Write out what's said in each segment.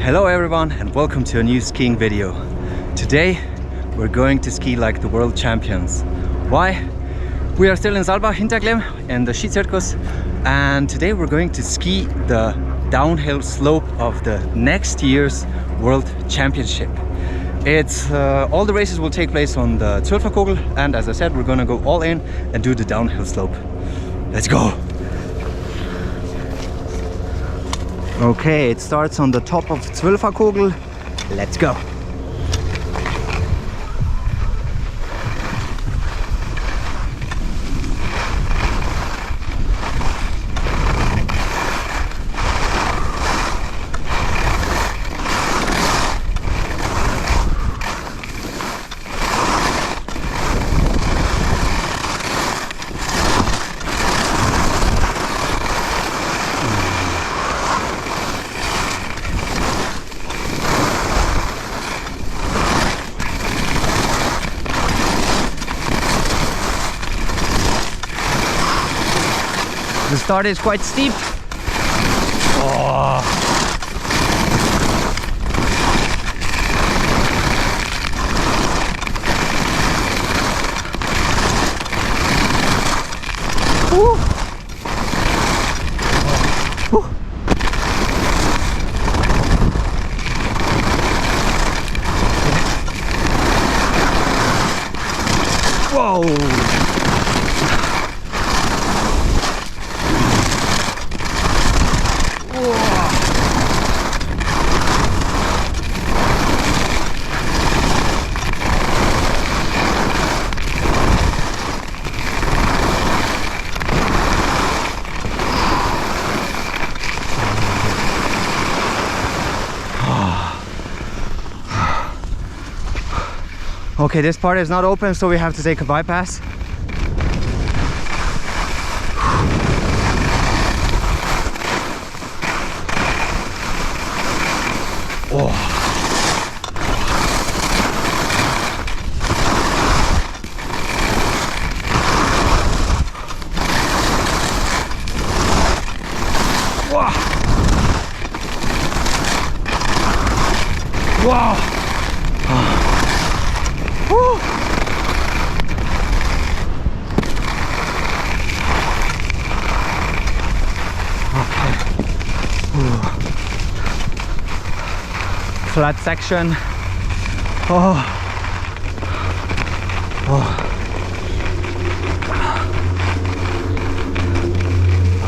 Hello everyone and welcome to a new skiing video. Today we're going to ski like the world champions. Why? We are still in Saalbach, Hinterglemm in the Skicirkus, and today we're going to ski the downhill slope of the next year's World Championship. It's all the races will take place on the Zwölferkogel, and as I said, we're gonna go all in and do the downhill slope. Let's go! Okay, it starts on the top of Zwölferkogel. Let's go! The start is quite steep. Oh. Woo. Woo. Whoa. Okay, this part is not open, so we have to take a bypass. Oh. Wow. Wow. Woo. Okay. Flat section. Oh. Oh.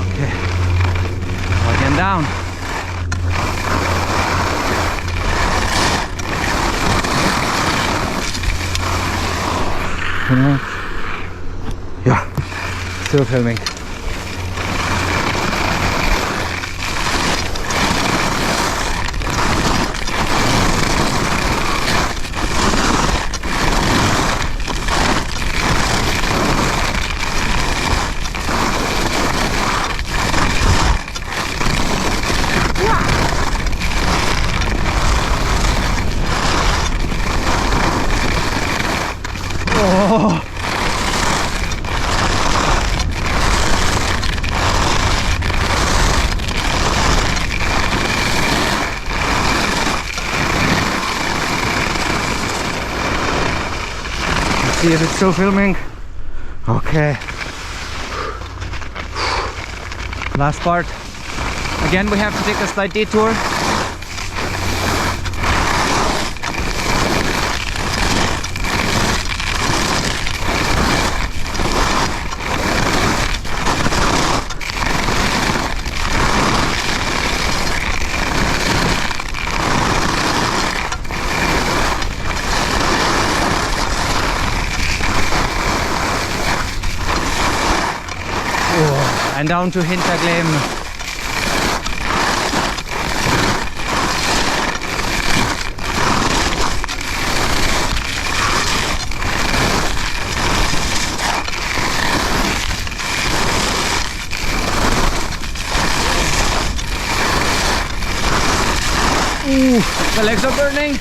Okay. Again down. Yeah, still filming. Oh. Let's see if it's still filming. Okay. Last part. Again, we have to take a slight detour. And down to Hinterglemm. Ooh, the legs are burning.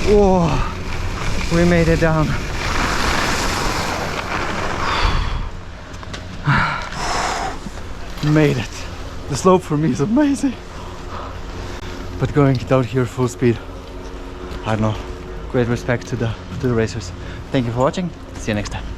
Whoa, we made it down. Made it. The slope for me is amazing. But going down here full speed, I don't know. Great respect to the racers. Thank you for watching. See you next time.